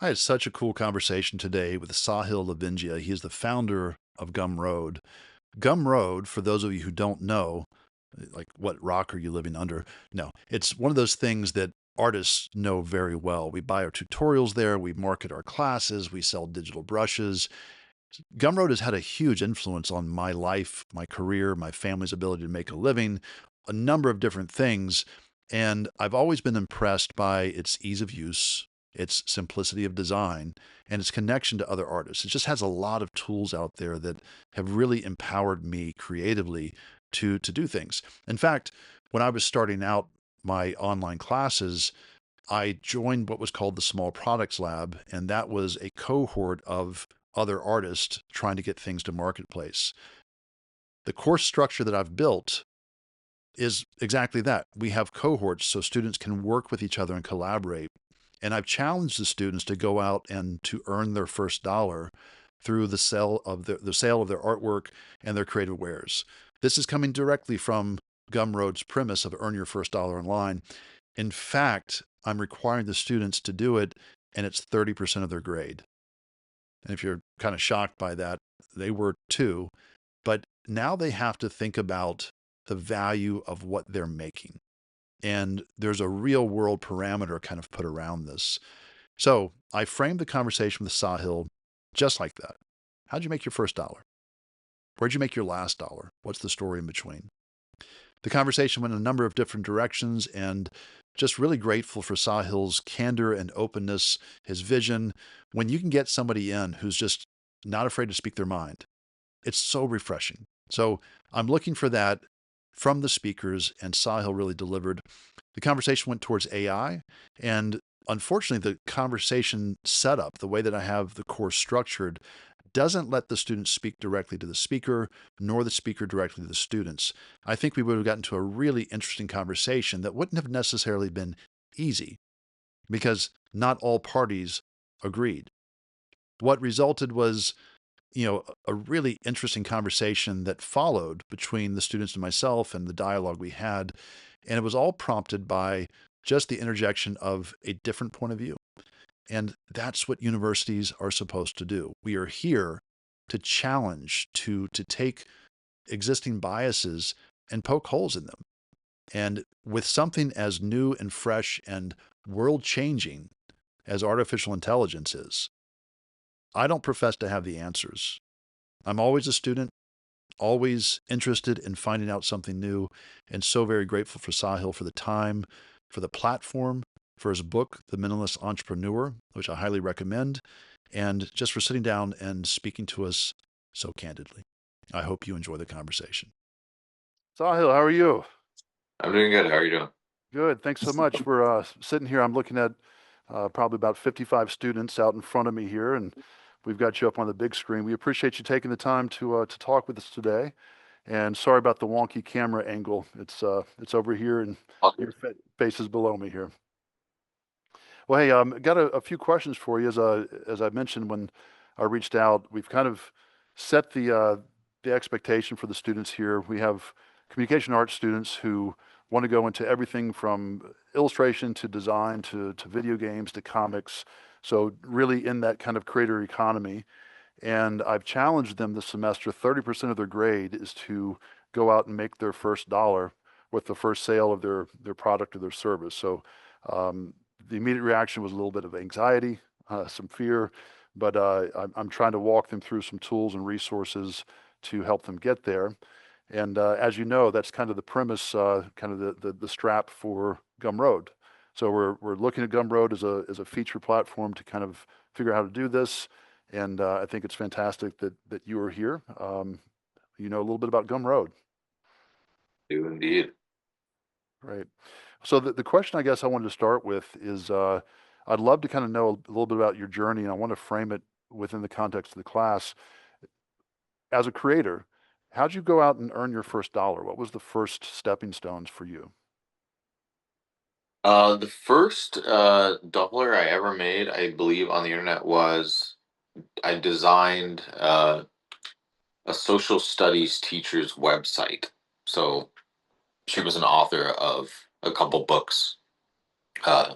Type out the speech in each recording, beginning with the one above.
I had such a cool conversation today with Sahil Lavingia. He is the founder of Gumroad. Gumroad, for those of you who don't know, like what rock are you living under? No, it's one of those things that artists know very well. We buy our tutorials there, we market our classes, we sell digital brushes. Gumroad has had a huge influence on my life, my career, my family's ability to make a living, a number of different things. And I've always been impressed by its ease of use, its simplicity of design, and its connection to other artists. It just has a lot of tools out there that have really empowered me creatively to do things. In fact, when I was starting out my online classes, I joined what was called the Small Products Lab, and that was a cohort of other artists trying to get things to marketplace. The course structure that I've built is exactly that. We have cohorts so students can work with each other and collaborate. And I've challenged the students to go out and to earn their first dollar through the sale of their artwork and their creative wares. This is coming directly from Gumroad's premise of earn your first dollar online. In fact, I'm requiring the students to do it, and it's 30% of their grade. And if you're kind of shocked by that, they were too. But now they have to think about the value of what they're making. And there's a real world parameter kind of put around this. So I framed the conversation with Sahil just like that. How'd you make your first dollar? Where'd you make your last dollar? What's the story in between? The conversation went in a number of different directions, and just really grateful for Sahil's candor and openness, his vision. When you can get somebody in who's just not afraid to speak their mind, it's so refreshing. So I'm looking for that from the speakers, and Sahil really delivered. The conversation went towards AI, and unfortunately, the conversation setup, the way that I have the course structured, doesn't let the students speak directly to the speaker, nor the speaker directly to the students. I think we would have gotten to a really interesting conversation that wouldn't have necessarily been easy because not all parties agreed. What resulted was, a really interesting conversation that followed between the students and myself and the dialogue we had. And it was all prompted by just the interjection of a different point of view. And that's what universities are supposed to do. We are here to challenge, to take existing biases and poke holes in them. And with something as new and fresh and world changing as artificial intelligence is, I don't profess to have the answers. I'm always a student, always interested in finding out something new, and so very grateful for Sahil for the time, for the platform, for his book, The Minimalist Entrepreneur, which I highly recommend, and just for sitting down and speaking to us so candidly. I hope you enjoy the conversation. Sahil, how are you? I'm doing good. How are you doing? Good. Thanks so much. We're sitting here. I'm looking at probably about 55 students out in front of me here, and we've got you up on the big screen. We appreciate you taking the time to talk with us today. And sorry about the wonky camera angle. It's over here, and All your good. face is below me here. Well, hey, got a few questions for you. As I mentioned when I reached out, we've kind of set the expectation for the students here. We have communication arts students who want to go into everything from illustration to design to video games to comics. So really in that kind of creator economy. And I've challenged them this semester. 30% of their grade is to go out and make their first dollar with the first sale of their product or their service. So um, the immediate reaction was a little bit of anxiety, some fear, but I'm trying to walk them through some tools and resources to help them get there. And as you know, that's kind of the premise, kind of the strap for Gumroad. So we're looking at Gumroad as a feature platform to kind of figure out how to do this. And I think it's fantastic that you are here. You know a little bit about Gumroad, Do indeed. right? So the question I guess I wanted to start with is I'd love to kind of know a little bit about your journey, and I want to frame it within the context of the class. As a creator, how'd you go out and earn your first dollar? What was the first stepping stones for you? The first dollar I ever made, I believe, on the internet was I designed a social studies teacher's website. So she was an author of a couple books. Uh,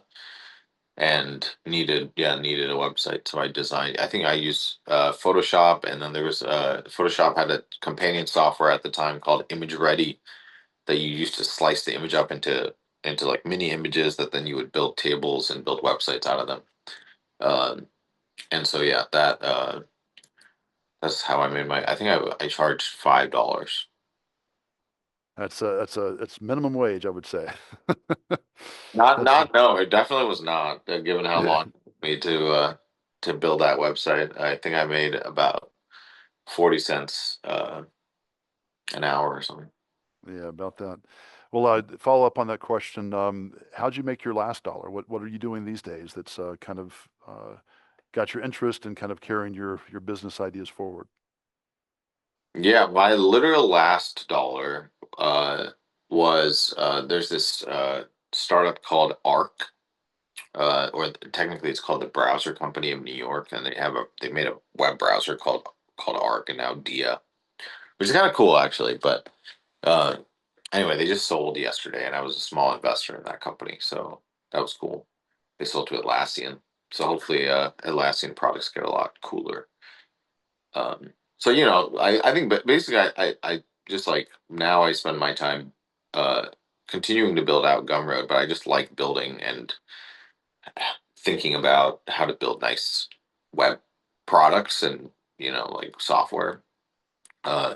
and needed a website. So I designed. I think I used Photoshop, and then there was Photoshop had a companion software at the time called Image Ready that you used to slice the image up into like mini images that then you would build tables and build websites out of them. Um, and so yeah, that's how I made my. I think I charged $5. That's minimum wage, I would say. Not That's not no, it definitely was not. Given how yeah, long it took me to build that website, I think I made about 40 cents an hour or something. yeah, about that. Well, follow up on that question. How'd you make your last dollar? What are you doing these days that's kind of got your interest in kind of carrying your business ideas forward? Yeah, my literal last dollar was there's this startup called Arc, technically it's called the Browser Company of New York, and they made a web browser called Arc, and now Dia, which is kind of cool actually. But uh, anyway, they just sold yesterday, and I was a small investor in that company, so that was cool. They sold to Atlassian, so hopefully Atlassian products get a lot cooler. So I think, but basically, I just like now I spend my time uh, continuing to build out Gumroad, but I just like building and thinking about how to build nice web products and like software. Uh,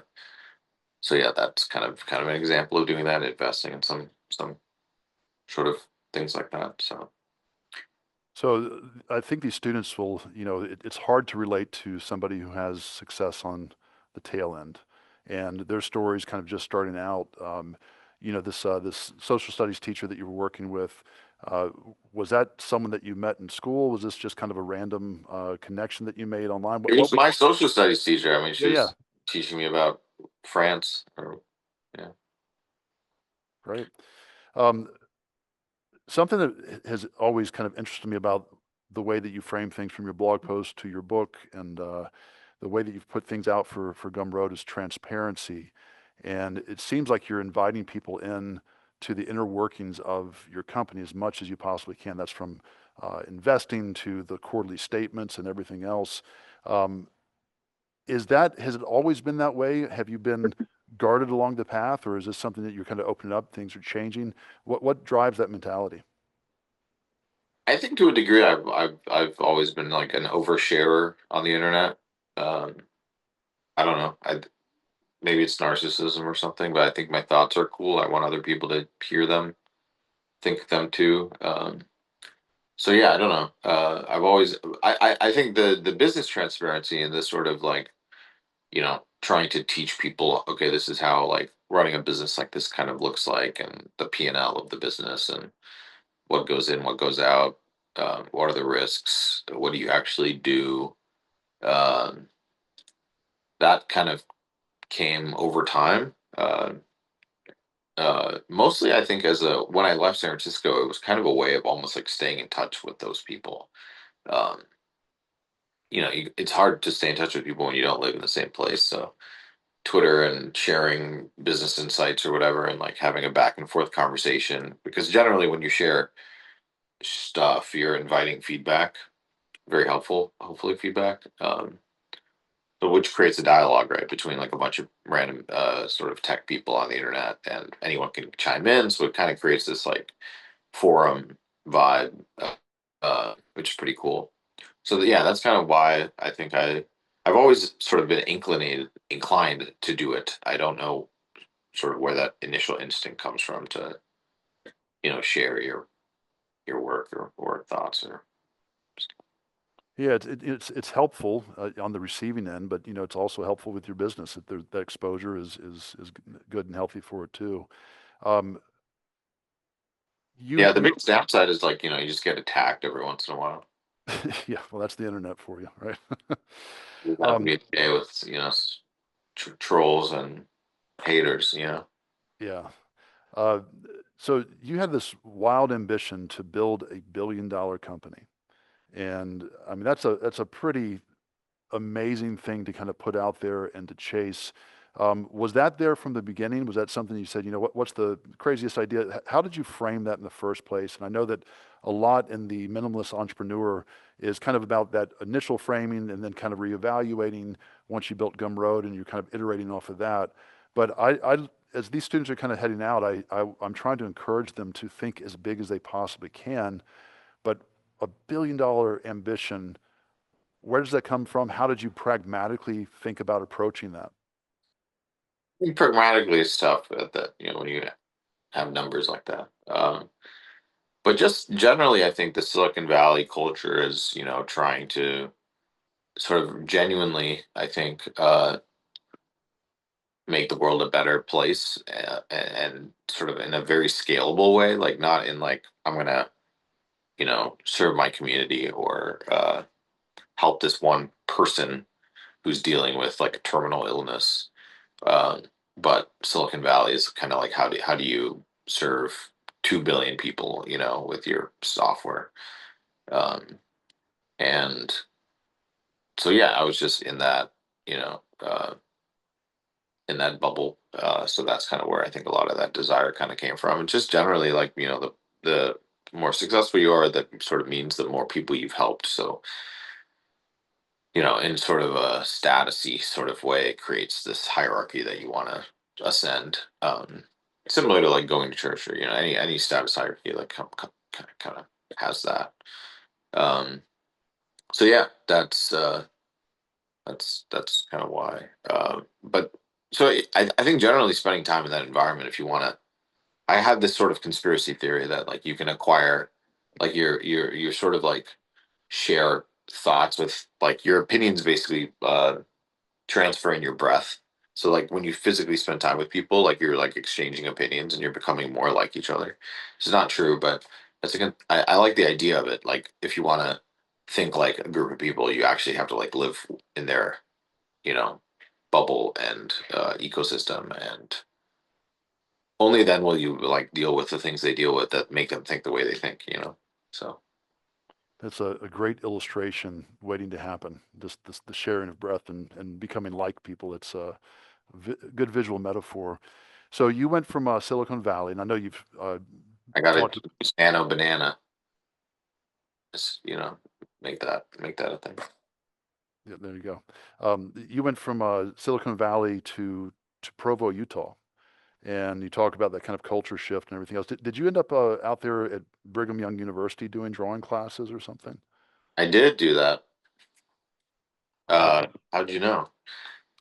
so yeah, that's kind of an example of doing that, investing in some sort of things like that. So So I think these students will, it's hard to relate to somebody who has success on the tail end, and their stories kind of just starting out. This social studies teacher that you were working with, uh, was that someone that you met in school? Was this just kind of a random connection that you made online? it was my social studies teacher. I mean, Yeah, she yeah, was teaching me about France, or yeah. right. Um, Something that has always kind of interested me about the way that you frame things from your blog post to your book and the way that you've put things out for Gumroad is transparency. And it seems like you're inviting people in to the inner workings of your company as much as you possibly can. That's from investing to the quarterly statements and everything else. Um, has it always been that way? Have you been guarded along the path, or is this something that you're kind of opening up? Things are changing. What drives that mentality? I think to a degree, I've always been like an oversharer on the internet. Um, I don't know. Maybe it's narcissism or something, but I think my thoughts are cool. I want other people to hear them, think them too. So yeah, I don't know. I've always I think the business transparency and this sort of like trying to teach people, okay, this is how like running a business like this kind of looks like, and the P&L of the business, and what goes in, what goes out, what are the risks, what do you actually do. Um, that kind of came over time. Mostly, I think as a when I left San Francisco, it was kind of a way of almost like staying in touch with those people. Um, it's hard to stay in touch with people when you don't live in the same place. So Twitter and sharing business insights or whatever, and like having a back and forth conversation. Because generally, when you share stuff, you're inviting feedback. Very helpful, hopefully feedback. But which creates a dialogue, right, between like a bunch of random sort of tech people on the internet, and anyone can chime in. So it kind of creates this like forum vibe, which is pretty cool. So yeah, that's kind of why I think I've always sort of been inclined to do it. I don't know sort of where that initial instinct comes from to share your work or thoughts or Yeah, it's helpful on the receiving end, but it's also helpful with your business that that exposure is good and healthy for it too. Um, yeah. The you biggest downside is like you just get attacked every once in a while. yeah, well, that's the internet for you, right? You have to um, be okay with trolls and haters. yeah. Uh, so you had this wild ambition to build a $1 billion company, and I mean that's a pretty amazing thing to kind of put out there and to chase. Was that there from the beginning? Was that something you said, what's the craziest idea? How did you frame that in the first place? And I know that a lot in the minimalist entrepreneur is kind of about that initial framing and then kind of reevaluating once you built Gumroad and you're kind of iterating off of that. But as these students are kind of heading out, I'm trying to encourage them to think as big as they possibly can. But $1 billion ambition, where does that come from? How did you pragmatically think about approaching that? And pragmatically, it's tough at that, when you have numbers like that. But just generally, I think the Silicon Valley culture is, trying to sort of genuinely, I think, make the world a better place, and sort of in a very scalable way, like not in like I'm gonna, serve my community or help this one person who's dealing with like a terminal illness. Uh, but Silicon Valley is kind of like how do you serve 2 billion people, with your software? Um, and so yeah, I was just in that bubble. So that's kind of where I think a lot of that desire kind of came from. And just generally, like, the more successful you are, that sort of means the more people you've helped. So, in sort of a statusy sort of way, it creates this hierarchy that you want to ascend. Similar to like going to church or, any status hierarchy, like kind of has that. Um, so yeah, that's kind of why. But so I think generally spending time in that environment, if you want to, I have this sort of conspiracy theory that like you can acquire, like you're sort of like share thoughts with like your opinions basically transfer in your breath. So like when you physically spend time with people, like you're like exchanging opinions and you're becoming more like each other. It's not true, but I like the idea of it. Like if you want to think like a group of people, you actually have to like live in their, you know, bubble and ecosystem, and only then will you like deal with the things they deal with that make them think the way they think. So That's a great illustration waiting to happen. This the sharing of breath and becoming like people. It's a good visual metaphor. So you went from Silicon Valley, and I know you've I got talked. to nano banana. Just, make that a thing. Yeah, there you go. You went from Silicon Valley to Provo, Utah, and you talk about that kind of culture shift and everything else. Did you end up out there at Brigham Young University doing drawing classes or something? I did do that. Uh, How'd you know?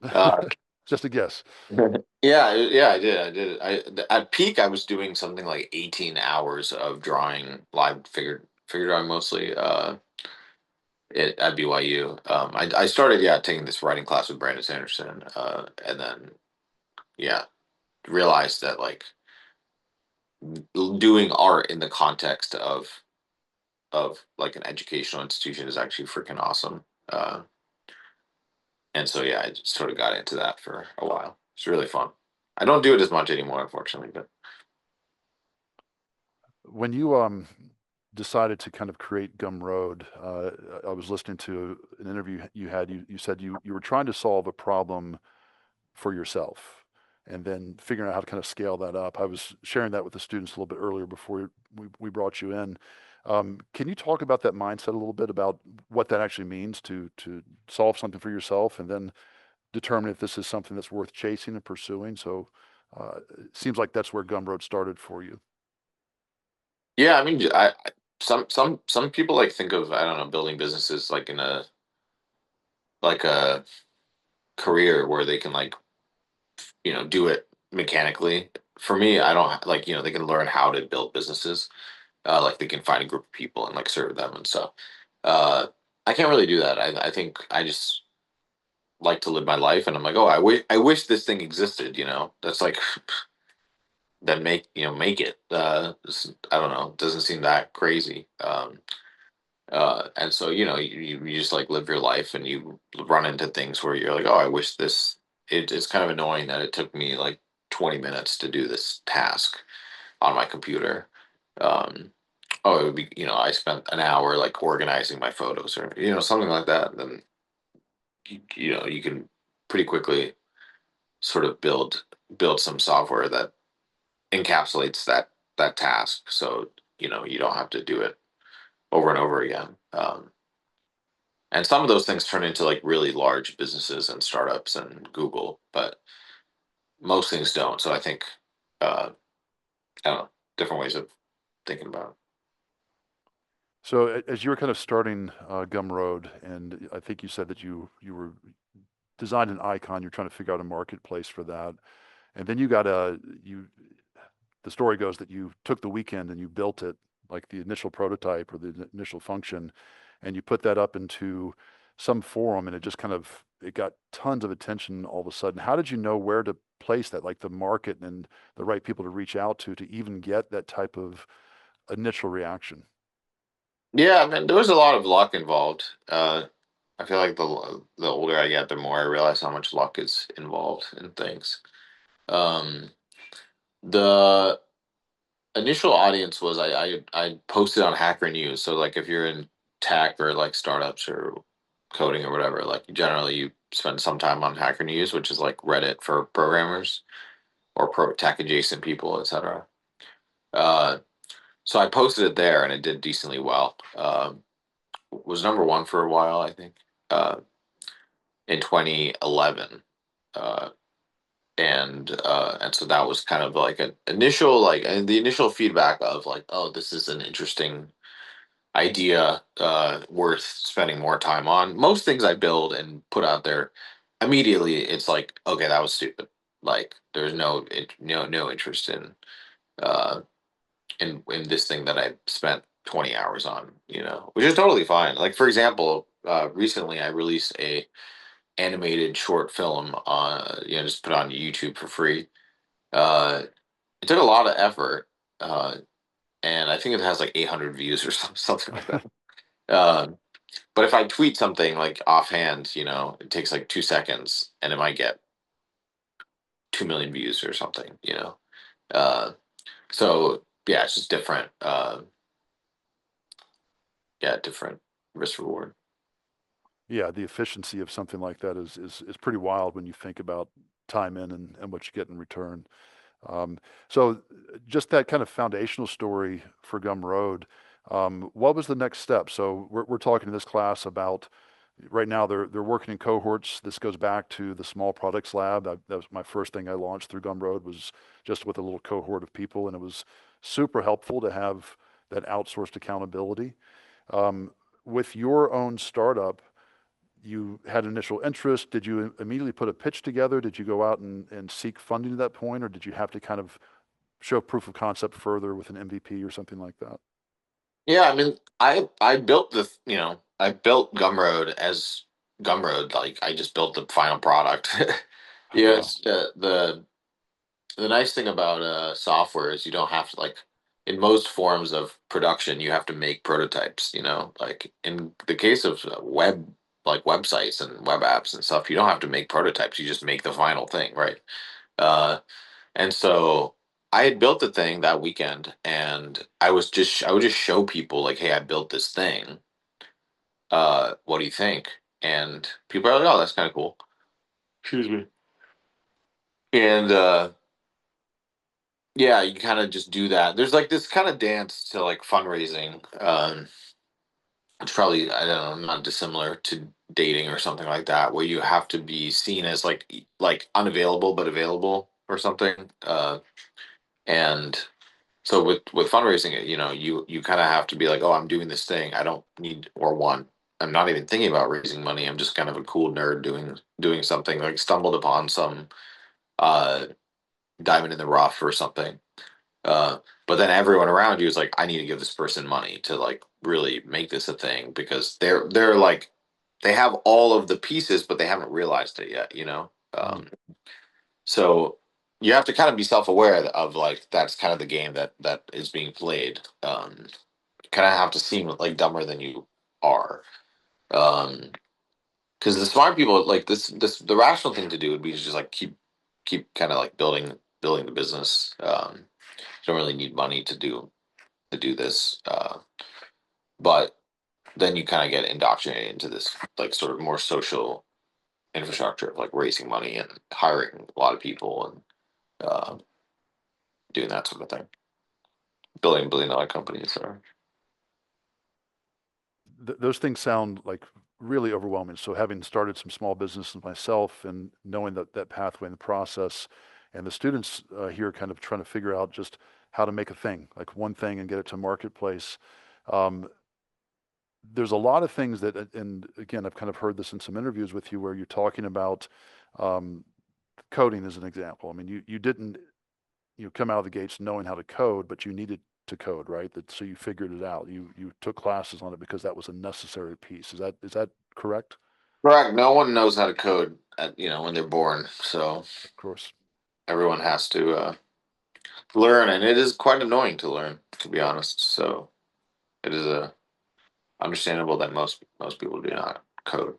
Uh, just a guess. yeah, yeah, I did. I did. At peak, I was doing something like 18 hours of drawing, live figure drawing mostly. At BYU. I started, yeah, taking this writing class with Brandon Sanderson, and then yeah, realized that like doing art in the context of like an educational institution is actually freaking awesome. And so yeah, I just sort of got into that for a while. It's really fun. I don't do it as much anymore, unfortunately, but When you decided to kind of create Gumroad, I was listening to an interview you had. You said you were trying to solve a problem for yourself and then figuring out how to kind of scale that up. I was sharing that with the students a little bit earlier before we brought you in. Can you talk about that mindset a little bit about what that actually means to solve something for yourself and then determine if this is something that's worth chasing and pursuing? So it seems like that's where Gumroad started for you. yeah, I mean, some people like think of, I don't know, building businesses like in a career where they can like do it mechanically. For me, I don't like, they can learn how to build businesses. Like they can find a group of people and like serve them and stuff. Uh, I can't really do that. I think I just like to live my life, and I'm like, oh, I wish this thing existed. That's like then make it. I don't know. It doesn't seem that crazy. And so you just like live your life, and you run into things where you're like, oh, I wish this. It's kind of annoying that it took me like 20 minutes to do this task on my computer. Um, oh, it would be, I spent an hour like organizing my photos or something like that. Then you can pretty quickly sort of build some software that encapsulates that task, so you don't have to do it over and over again. And some of those things turn into like really large businesses and startups and Google, but most things don't. So I think I don't know, different ways of thinking about it. So as you were kind of starting Gumroad, and I think you said that you were designed an icon, you're trying to figure out a marketplace for that, and then you got a you. The story goes that you took the weekend and you built it, like the initial prototype or the initial function, and you put that up into some forum, and it just kind of it got tons of attention all of a sudden. How did you know where to place that, like the market and the right people to reach out to even get that type of initial reaction? Yeah, I mean, there was a lot of luck involved. I feel like the older I get, the more I realize how much luck is involved in things. Um, the initial audience was I posted on Hacker News. So like if you're in tech or like startups or coding or whatever, like generally you spend some time on Hacker News, which is like Reddit for programmers or tech adjacent people, etc. Uh, so I posted it there and it did decently well. Was number one for a while, I think, uh, in 2011. Uh, and so that was kind of like an initial like and the initial feedback of like, oh, this is an interesting idea, worth spending more time on. Most things I build and put out there, immediately it's like, okay, that was stupid. Like there's no interest uh in this thing that I spent 20 hours on, which is totally fine. Like for example, recently I released a animated short film on, just put on YouTube for free. uh it took a lot of effort, uh and I think it has like 800 views or something like that. um but if I tweet something like offhand, it takes like 2 seconds and it might get 2 million views or something. uh so yeah, it's just different. Yeah, different risk reward. Yeah, the efficiency of something like that is pretty wild when you think about time in and what you get in return. Um, so just that kind of foundational story for Gumroad, what was the next step? So we're talking in this class about right now they're working in cohorts. This goes back to the small products lab. That was my first thing I launched through Gumroad, was just with a little cohort of people, and it was super helpful to have that outsourced accountability. Um, with your own startup, you had initial interest. Did you immediately put a pitch together? Did you go out and seek funding at that point, or did you have to kind of show proof of concept further with an MVP or something like that? Yeah, I mean, I built I built Gumroad as Gumroad. Like I just built the final product. Oh, wow. It's the nice thing about software is you don't have to, like, in most forms of production you have to make prototypes. Like in the case of like websites and web apps and stuff, you don't have to make prototypes. You just make the final thing, right? Uh, and so I had built the thing that weekend, and I would just show people like, hey, I built this thing. What do you think? And people are like, oh, that's kind of cool. Excuse me. And yeah, you kind of just do that. There's like this kind of dance to like fundraising. It's probably, I don't know, not dissimilar to dating or something like that, where you have to be seen as like unavailable but available or something. And so with fundraising, you kind of have to be like, oh, I'm doing this thing. I don't need or want. I'm not even thinking about raising money. I'm just kind of a cool nerd doing something, like stumbled upon some uh diamond in the rough or something. Uh, but then everyone around you is like, I need to give this person money to like really make this a thing, because they're like, they have all of the pieces, but they haven't realized it yet. Mm. So you have to kind of be self-aware of like, that's kind of the game that is being played. Kind of have to seem like dumber than you are. Um, because the smart people, like the rational thing to do would be to just like keep kind of like building the business. You don't really need money to do this, but then you kind of get indoctrinated into this like sort of more social infrastructure of like raising money and hiring a lot of people and doing that sort of thing, building billion-dollar companies. Or Those things sound like really overwhelming. So having started some small businesses myself and knowing that pathway in the process, and the students here kind of trying to figure out just how to make a thing, like one thing, and get it to marketplace. Um, there's a lot of things that, and again, I've kind of heard this in some interviews with you where you're talking about um, coding as an example. I mean, you didn't come out of the gates knowing how to code, but you needed to code, right? So you figured it out. You took classes on it because that was a necessary piece. Is that correct? correct. No one knows how to code when they're born, so Of course. everyone has to learn, and it is quite annoying to learn, to be honest. So it is understandable that most people do not code.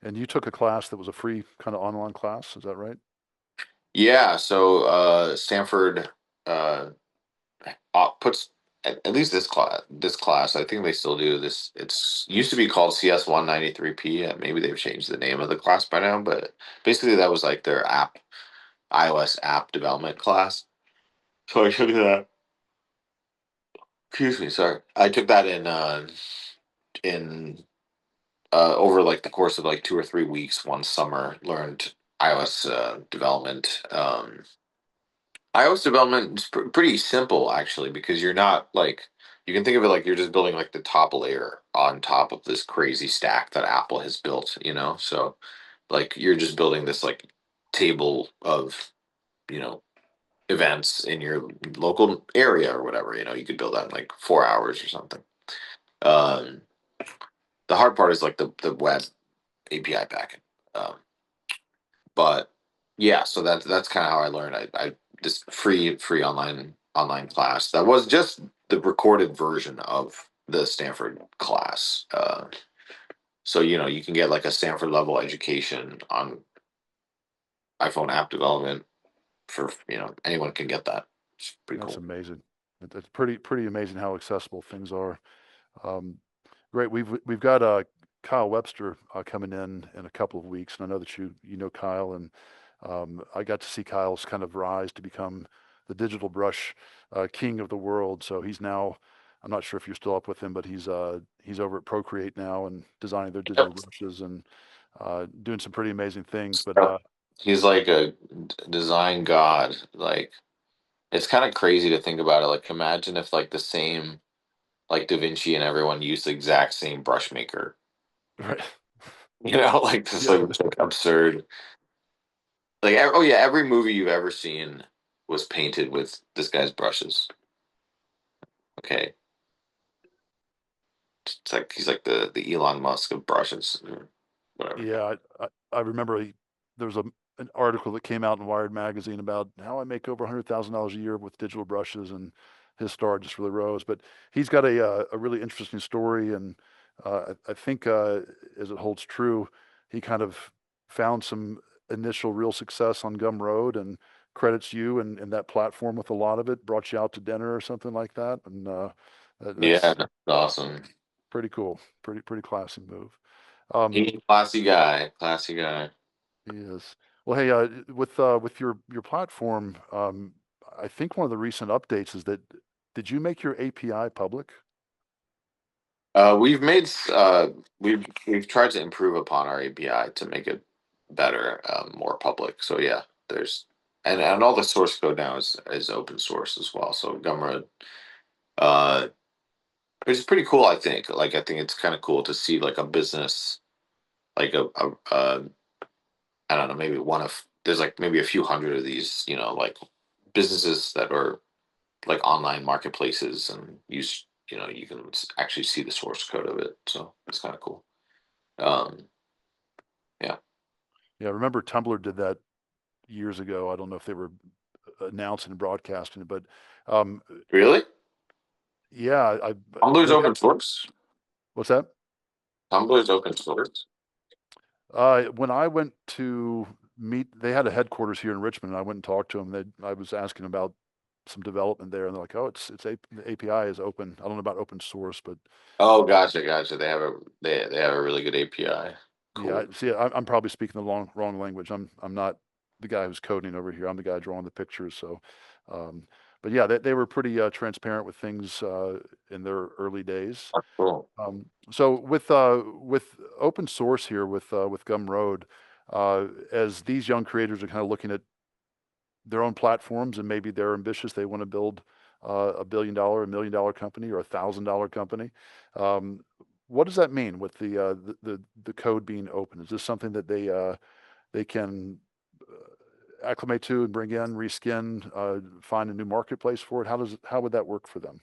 And you took a class that was a free kind of online class. Is that right? Yeah, so Stanford uh, puts at least this class. I think they still do this. It's used to be called CS 193P. Maybe they've changed the name of the class by now, but basically that was like their iOS app development class. So I took that. Excuse me, sorry. I took that in over like the course of like 2 or 3 weeks. One summer, learned iOS development. iOS development is pretty simple actually, because you're not like, you can think of it like you're just building like the top layer on top of this crazy stack that Apple has built. So like you're just building this like table of you know events in your local area or whatever. You could build that in like 4 hours or something. Um, the hard part is like the web API backend. Um, but yeah, so that's kind of how I learned. I this free online class that was just the recorded version of the Stanford class. So you can get like a Stanford level education on iPhone app development for anyone can get that. It's pretty That's cool. amazing. It's pretty amazing how accessible things are. Um, Great. We've got Kyle Webster coming in a couple of weeks, and I know that you know Kyle, and I got to see Kyle's kind of rise to become the digital brush king of the world. So he's now, I'm not sure if you're still up with him, but he's over at Procreate now and designing their digital Yep. brushes and doing some pretty amazing things. But Yep. He's like a design god. Like it's kind of crazy to think about it. Like imagine if like the same like Da Vinci and everyone used the exact same brush maker. right, Like this yeah, like absurd. Like oh yeah, every movie you've ever seen was painted with this guy's brushes. Okay, it's like he's like the Elon Musk of brushes, or whatever. yeah, I remember there was an article that came out in Wired magazine about how I make over $100,000 a year with digital brushes, and his star just really rose. But he's got a really interesting story, and I think as it holds true, he kind of found some initial real success on Gumroad and credits you and that platform with a lot of it. Brought you out to dinner or something like that, and Yeah, that's that's awesome. pretty cool. Pretty classy move. Um, He's a classy guy. Classy guy. He is. Well, hey, with your platform, I think one of the recent updates is that did you make your API public? We've made we've tried to improve upon our API to make it better, more public. So yeah, there's and all the source code now is open source as well. So Gumroad, uh, it's pretty cool. I think. Like I think it's kind of cool to see like a business, like I don't know, maybe one of there's like maybe a few hundred of these, like businesses that are like online marketplaces and you can actually see the source code of it. So it's kind of cool. Um, yeah. Yeah, I remember Tumblr did that years ago. I don't know if they were announcing and broadcasting it, but um, Really? yeah, Tumblr's they got open source? what's that? Tumblr's open source? When I went to meet, they had a headquarters here in Richmond, and I went and talked to them. I was asking about some development there, and they're like, "Oh, the API is open." I don't know about open source, but Oh, gotcha, gotcha. They have a really good API. Yeah, Cool. see, I'm probably speaking the wrong language. I'm not the guy who's coding over here. I'm the guy drawing the pictures. So, um, but yeah, they were pretty transparent with things in their early days. That's cool. So with open source here with Gumroad, as these young creators are kind of looking at their own platforms and maybe they're ambitious, they want to build $1 billion, $1 million company or $1,000 company. Um, what does that mean with the code being open? Is this something that they can acclimate to and bring in, reskin, find a new marketplace for it? How would that work for them?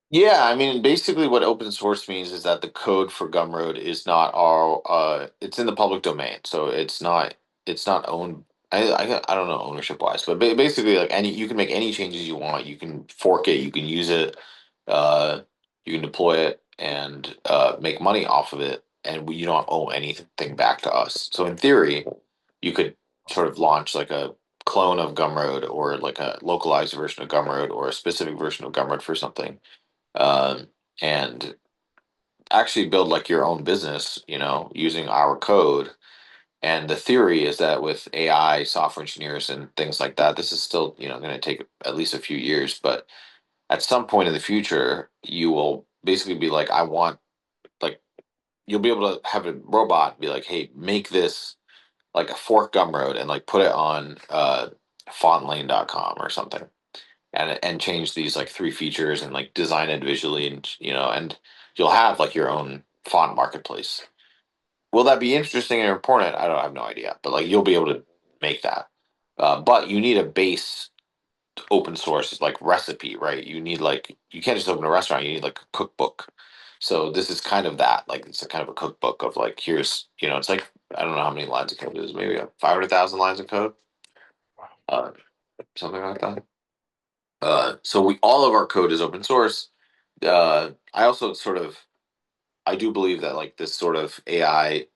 Yeah, I mean, basically, what open source means is that the code for Gumroad is not our. It's in the public domain, so it's not. It's not owned. I don't know ownership wise, but basically, like any, you can make any changes you want. You can fork it. You can use it. Uh, you can deploy it and make money off of it, and you don't owe anything back to us. So in theory, you could sort of launch like a clone of Gumroad or like a localized version of Gumroad or a specific version of Gumroad for something, um, and actually build like your own business, using our code. And the theory is that with AI, software engineers, and things like that, this is still, going to take at least a few years. But at some point in the future, you will basically be like, I want, like, you'll be able to have a robot be like, hey, make this like a fork Gumroad and like put it on fontlane.com or something, and change these like three features and like design it visually, and and you'll have like your own font marketplace. Will that be interesting and important? I have no idea, but like you'll be able to make that. But you need a base open source like recipe, right? You need like, you can't just open a restaurant. You need like a cookbook. So this is kind of that. Like it's a kind of a cookbook of like, here's, it's like, I don't know how many lines of code it is. Maybe 500,000 lines of code, uh, something like that. So we all of our code is open source. I also sort of, I do believe that like this sort of AI,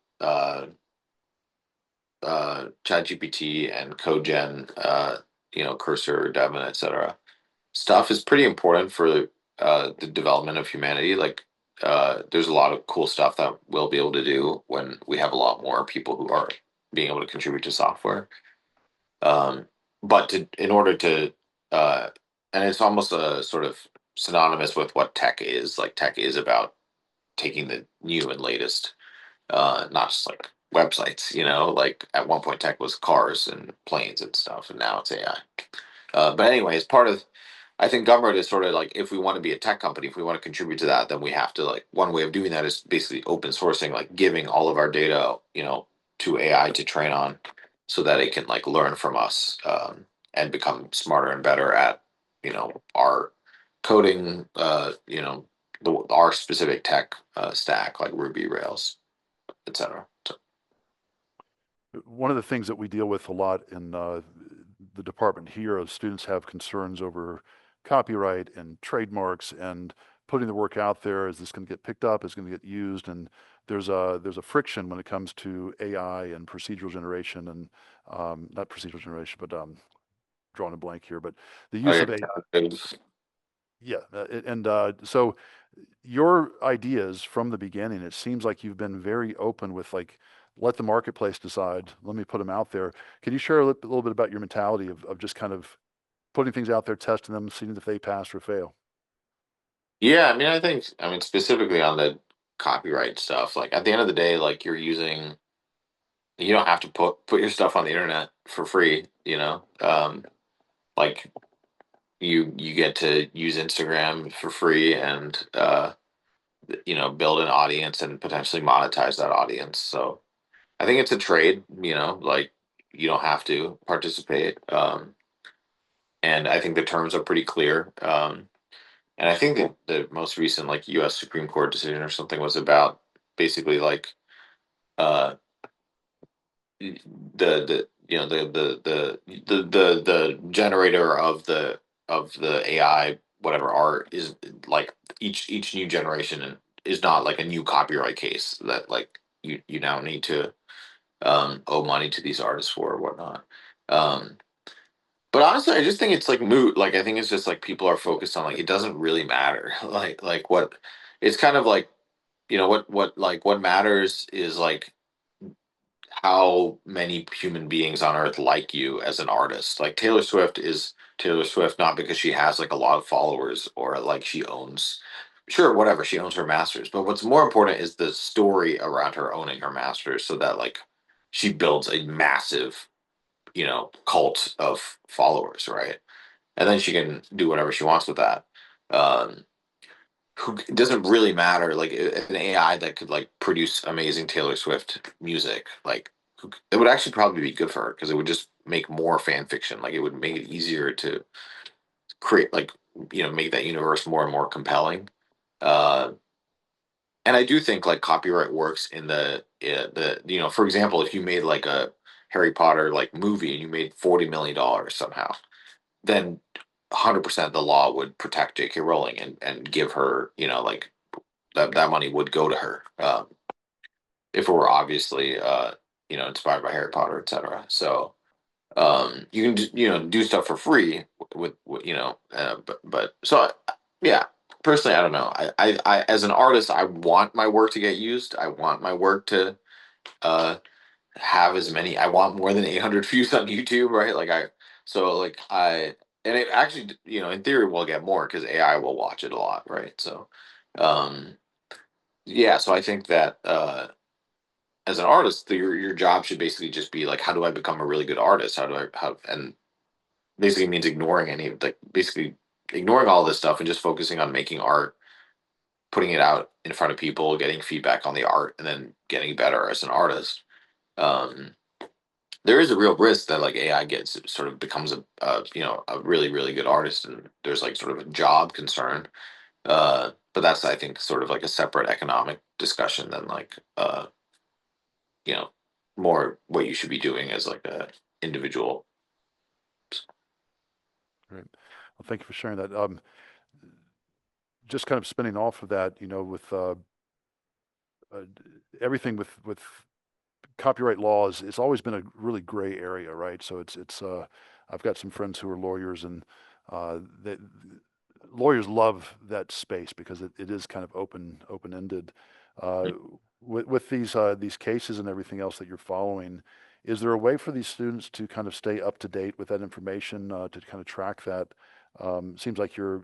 ChatGPT and CodeGen, Cursor, Devin, etc. stuff is pretty important for the development of humanity. Like, there's a lot of cool stuff that we'll be able to do when we have a lot more people who are being able to contribute to software. Um, but in order to, uh, and it's almost a sort of synonymous with what tech is. Like tech is about taking the new and latest, not just like websites. Like at one point tech was cars and planes and stuff, and now it's AI. But anyways, part of, I think Gumroad is sort of like, if we want to be a tech company, if we want to contribute to that, then we have to, like, one way of doing that is basically open sourcing, like giving all of our data, to AI to train on, so that it can like learn from us, and become smarter and better at, our coding, our specific tech stack, like Ruby, Rails, etc. So, One of the things that we deal with a lot in the department here is students have concerns over copyright and trademarks and putting the work out there. Is this going to get picked up? Is it going to get used? And there's a friction when it comes to AI and procedural generation and not procedural generation, but drawing a blank here, but the oh use yeah, of AI. Yeah, and so your ideas from the beginning, it seems like you've been very open with like, let the marketplace decide. Let me put them out there. Can you share a little bit about your mentality of just kind of putting things out there, testing them, seeing if they pass or fail? yeah. I mean, specifically on the copyright stuff. Like at the end of the day, like you don't have to put your stuff on the internet for free. Like you get to use Instagram for free, and build an audience and potentially monetize that audience. So I think it's a trade. Like you don't have to participate, and I think the terms are pretty clear. And I think that the most recent like U.S. Supreme Court decision or something was about basically like, uh, the generator of the AI whatever art is, like, each new generation is not like a new copyright case that like you now need to owe money to these artists for or whatnot. Um, but honestly, I just think it's like moot. Like I think it's just like people are focused on like it doesn't really matter. Like what, it's kind of like, what matters is like how many human beings on earth like you as an artist. Like Taylor Swift is Taylor Swift not because she has like a lot of followers or like she owns, sure, whatever, she owns her masters, but what's more important is the story around her owning her masters, so that like she builds a massive, cult of followers, right? And then she can do whatever she wants with that. um it doesn't really matter, like an AI that could like produce amazing Taylor Swift music, like it would actually probably be good for her because it would just make more fan fiction. Like it would make it easier to create, like, make that universe more and more compelling. uh and I do think like copyright works in the for example, if you made like a Harry Potter like movie and you made $40 million somehow, then 100% the law would protect J.K. Rowling and give her, like that money would go to her, if it were obviously inspired by Harry Potter, etc. So you can do stuff for free with but so yeah. Personally, I don't know. I as an artist, I want my work to get used. I want my work to uh have as many. I want more than 800 views on YouTube, right? Like I and it actually, in theory, will get more because AI will watch it a lot, right? So um yeah, so I think that as an artist, your job should basically just be like, how do I become a really good artist? How do I how and basically means ignoring any of, like, basically ignoring all this stuff and just focusing on making art, putting it out in front of people, getting feedback on the art, and then getting better as an artist. Um, there is a real risk that like AI gets sort of becomes a really really good artist, and there's like sort of a job concern. But that's, I think, sort of like a separate economic discussion than like you know more what you should be doing as like a individual. Right. Well, thank you for sharing that. Just kind of spinning off of that, with uh, everything with copyright laws, it's always been a really gray area, right? So I've got some friends who are lawyers, and they, lawyers love that space because it is kind of open-ended. Uh, with these cases and everything else that you're following, is there a way for these students to kind of stay up to date with that information, to kind of track that? Seems like you're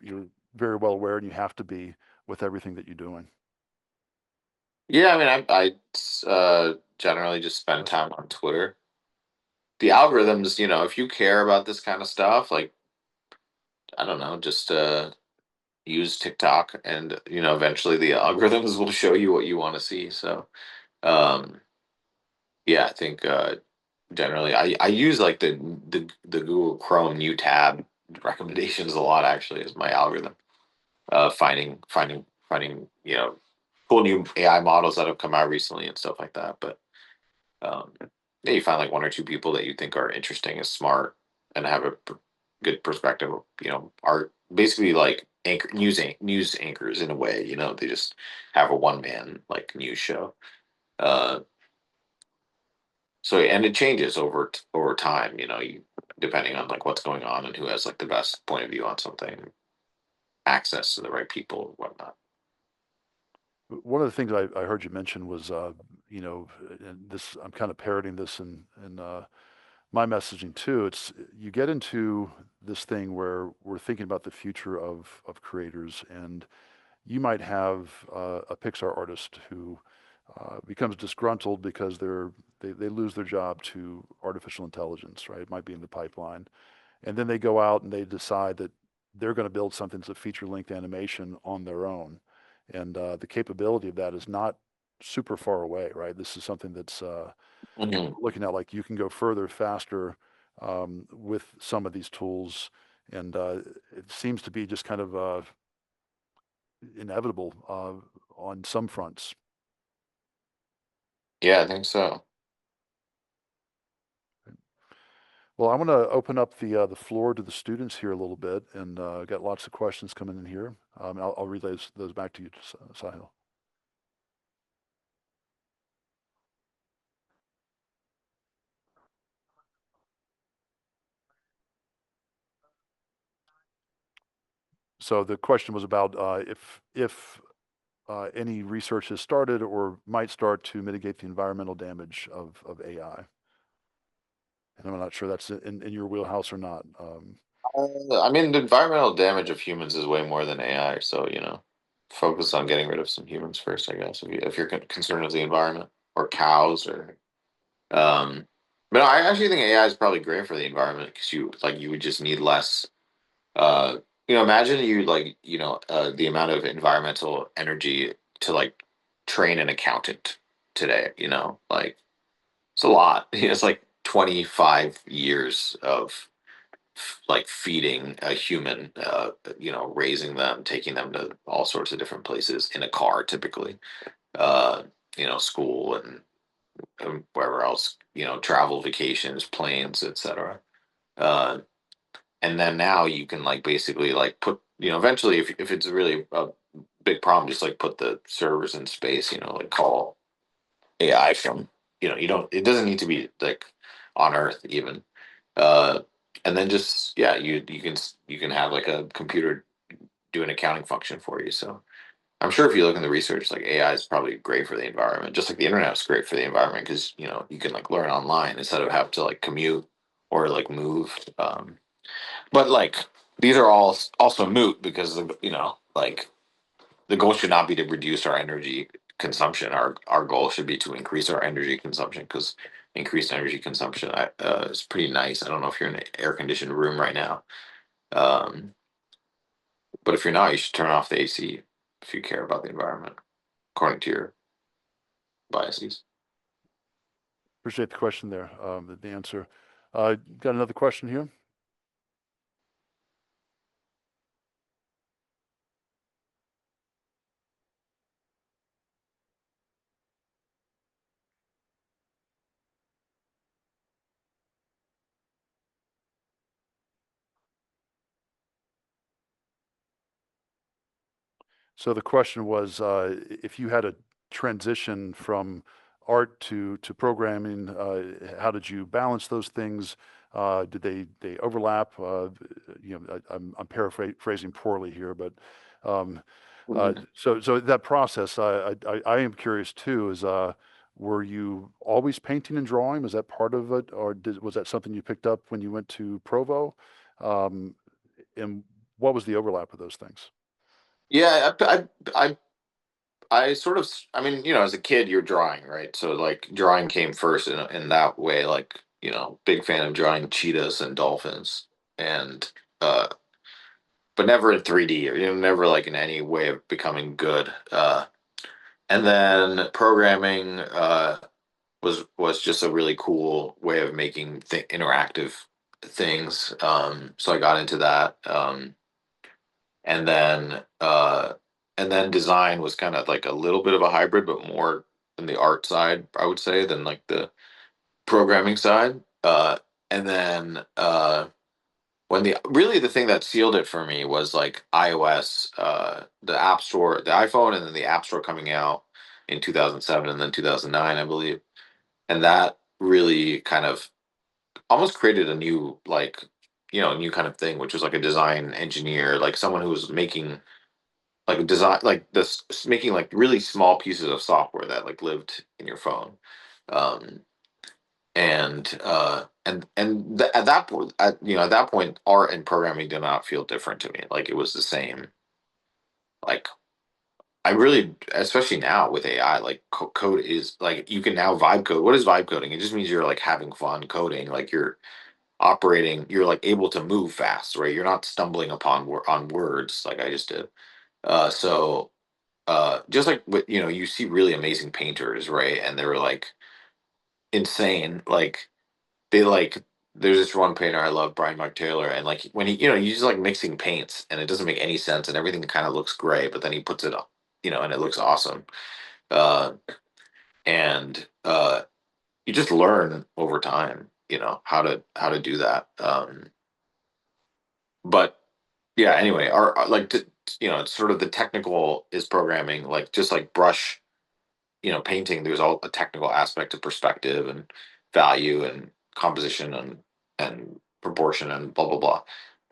very well aware, and you have to be with everything that you're doing. Yeah, I mean, I generally just spend time on Twitter. The algorithms, if you care about this kind of stuff, like, I don't know, just use TikTok, and eventually the algorithms will show you what you want to see. So um, yeah, I think generally I use like the Google Chrome new tab recommendations a lot, actually, as my algorithm. Finding cool new AI models that have come out recently and stuff like that. But um, yeah, you find like one or two people that you think are interesting and smart and have a good perspective. Are basically like news anchors in a way. They just have a one man like news show. Uh, so and it changes over time. Depending on like what's going on and who has like the best point of view on something, access to the right people and whatnot. One of the things I heard you mention was, and this, I'm kind of parroting this in my messaging too. It's, you get into this thing where we're thinking about the future of creators, and you might have a Pixar artist who becomes disgruntled because they lose their job to artificial intelligence, right? It might be in the pipeline, and then they go out and they decide that they're going to build something that's a feature-length animation on their own, and the capability of that is not super far away, right? This is something that's Mhm. looking at, like, you can go further, faster, with some of these tools, and it seems to be just kind of inevitable on some fronts. Yeah, I think so. Well, I want to open up the floor to the students here a little bit, and got lots of questions coming in here. I'll relay those back to you, Sahil. So the question was about if any research has started or might start to mitigate the environmental damage of AI. And I'm not sure that's in your wheelhouse or not. I mean, the environmental damage of humans is way more than AI. So focus on getting rid of some humans first, I guess. If you're concerned with the environment or cows or um, but no, I actually think AI is probably great for the environment because you would just need less. Uh, imagine the amount of environmental energy to like train an accountant today. Like it's a lot. It's like 25 years of like feeding a human, raising them, taking them to all sorts of different places in a car, typically, uh, school and wherever else, travel, vacations, planes, etc. Uh, and then now you can like basically like put, eventually if it's really a big problem, just like put the servers in space, like call AI from, it doesn't need to be like on Earth even. Uh, and then just yeah, you can have like a computer do an accounting function for you. So I'm sure if you look in the research, like AI is probably great for the environment, just like the internet is great for the environment because you can like learn online instead of have to like commute or like move. But like these are all also moot because like the goal should not be to reduce our energy consumption. Our goal should be to increase our energy consumption because increased energy consumption is pretty nice. I don't know if you're in an air conditioned room right now, um, but if you're not, you should turn off the AC if you care about the environment, according to your biases. Appreciate the question there, the answer. Got another question here. So the question was, if you had a transition from art to programming, how did you balance those things? Did they overlap? I'm paraphrasing poorly here, but um, Mhm. so that process, I am curious too. Were you always painting and drawing? Was that part of it, or was that something you picked up when you went to Provo? Um, and what was the overlap of those things? Yeah, I sort of, I mean, as a kid, you're drawing, right? So like drawing came first in that way, like, big fan of drawing cheetahs and dolphins and, uh, but never in 3D or, never like in any way of becoming good. And then programming, was just a really cool way of making interactive things. So I got into that. And then, design was kind of like a little bit of a hybrid, but more in the art side, I would say, than like the programming side. And then when the thing that sealed it for me was like iOS, the App Store, the iPhone, and then the App Store coming out in 2007 and then 2009, I believe. And that really kind of almost created a new like new kind of thing, which was like a design engineer, like someone who was making like a design like this making like really small pieces of software that like lived in your phone. um at that point, at that point, art and programming did not feel different to me. Like it was the same. Like I really, especially now with AI, like code is like you can now vibe code. What is vibe coding? It just means you're like having fun coding. Like you're like able to move fast, right? You're not stumbling upon on words like I just did. So just like with you see really amazing painters, right? And they were like insane. Like they like there's this one painter I love, Brian Mark Taylor, and like when he's just like mixing paints and it doesn't make any sense and everything kind of looks gray, but then he puts it up, and it looks awesome. Uh and You just learn over time, how to do that. But yeah, anyway, like it's sort of the technical is programming, like just like brush, painting, there's all a technical aspect of perspective and value and composition and proportion and blah blah blah.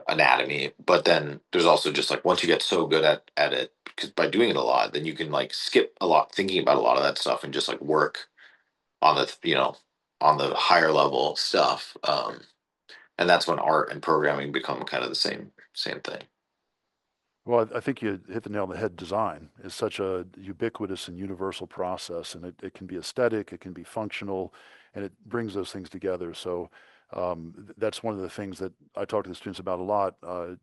anatomy, but then there's also just like once you get so good at it, because by doing it a lot, then you can like skip a lot thinking about a lot of that stuff and just like work on the on the higher level stuff. And that's when art and programming become kind of the same thing. Well, I think you hit the nail on the head. Design is such a ubiquitous and universal process, and it can be aesthetic, it can be functional, and it brings those things together. So that's one of the things that I talk to the students about a lot